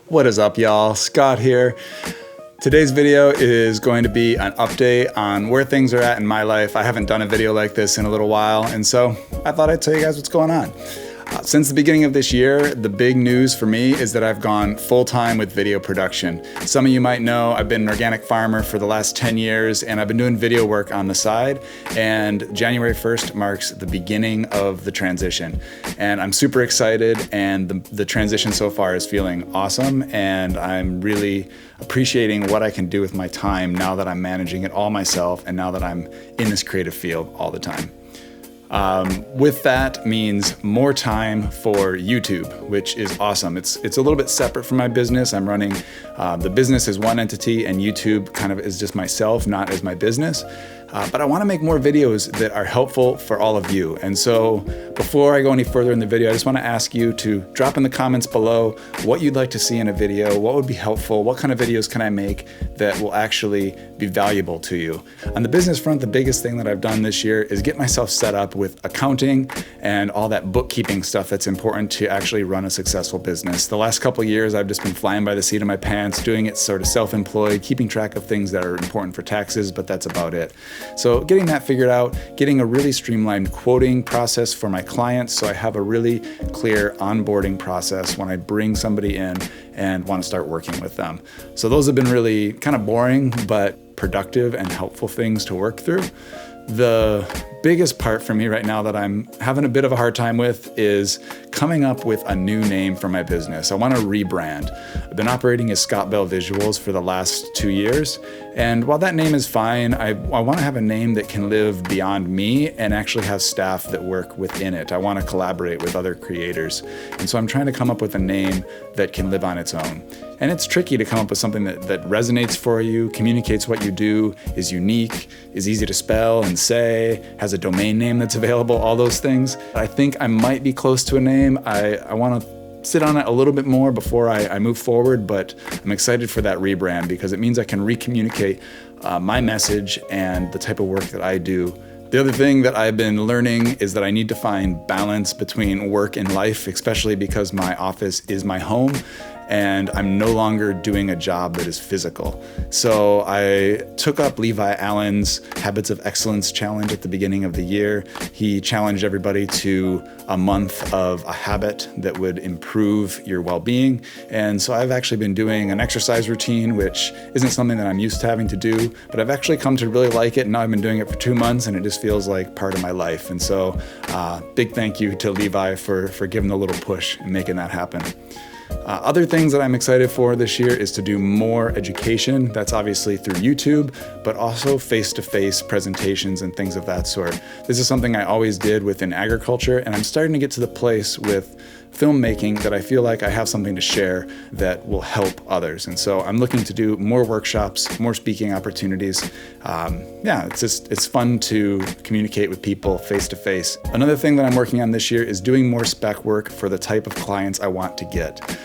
What is up, y'all? Scott here. Today's video is going to be an update on where things are at in my life. I haven't done a video like this in a little while, and so I thought I'd tell you guys what's going on. Since the beginning of this year, the big news for me is that I've gone full-time with video production. Some of you might know I've been an organic farmer for the last 10 years, and I've been doing video work on the side, and January 1st marks the beginning of the transition. And I'm super excited, and the transition so far is feeling awesome, and I'm really appreciating what I can do with my time now that I'm managing it all myself, and now that I'm in this creative field all the time. With that means more time for YouTube, which is awesome. It's a little bit separate from my business. I'm running the business as one entity, and YouTube kind of is just myself, not as my business. But I want to make more videos that are helpful for all of you. And so before I go any further in the video, I just want to ask you to drop in the comments below what you'd like to see in a video, what would be helpful, what kind of videos can I make that will actually be valuable to you. On the business front, the biggest thing that I've done this year is get myself set up with accounting and all that bookkeeping stuff that's important to actually run a successful business. The last couple of years, I've just been flying by the seat of my pants, doing it sort of self-employed, keeping track of things that are important for taxes, but that's about it. So getting that figured out, getting a really streamlined quoting process for my clients so I have a really clear onboarding process when I bring somebody in and want to start working with them. So those have been really kind of boring, but productive and helpful things to work through. The biggest part for me right now that I'm having a bit of a hard time with is coming up with a new name for my business. I want to rebrand. I've been operating as Scott Bell Visuals for the last 2 years. And while that name is fine, I want to have a name that can live beyond me and actually have staff that work within it. I want to collaborate with other creators. And so I'm trying to come up with a name that can live on its own. And it's tricky to come up with something that resonates for you, communicates what you do, is unique, is easy to spell and say, has a domain name that's available, all those things. I think I might be close to a name. I want to sit on it a little bit more before I move forward, but I'm excited for that rebrand because it means I can re-communicate my message and the type of work that I do. The other thing that I've been learning is that I need to find balance between work and life, especially because my office is my home and I'm no longer doing a job that is physical. So I took up Levi Allen's Habits of Excellence challenge at the beginning of the year. He challenged everybody to a month of a habit that would improve your well-being. And so I've actually been doing an exercise routine, which isn't something that I'm used to having to do, but I've actually come to really like it. And now I've been doing it for 2 months and it just feels like part of my life. And so big thank you to Levi for giving the little push and making that happen. Other things that I'm excited for this year is to do more education. That's obviously through YouTube, but also face-to-face presentations and things of that sort. This is something I always did within agriculture, and I'm starting to get to the place with filmmaking that I feel like I have something to share that will help others. And so I'm looking to do more workshops, more speaking opportunities. It's fun to communicate with people face-to-face. Another thing that I'm working on this year is doing more spec work for the type of clients I want to get.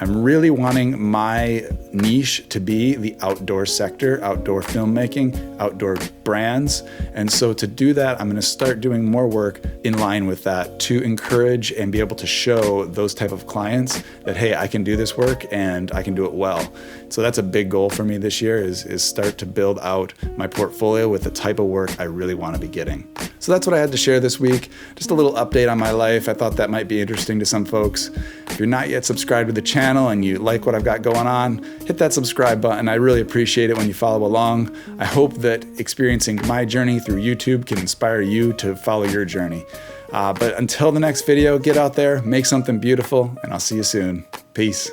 I'm really wanting my niche to be the outdoor sector, outdoor filmmaking, outdoor brands. And so to do that, I'm gonna start doing more work in line with that to encourage and be able to show those type of clients that, hey, I can do this work and I can do it well. So that's a big goal for me this year is start to build out my portfolio with the type of work I really wanna be getting. So that's what I had to share this week. Just a little update on my life. I thought that might be interesting to some folks. If you're not yet subscribed to the channel and you like what I've got going on, hit that subscribe button. I really appreciate it when you follow along. I hope that experiencing my journey through YouTube can inspire you to follow your journey. But until the next video, get out there, make something beautiful, and I'll see you soon. Peace.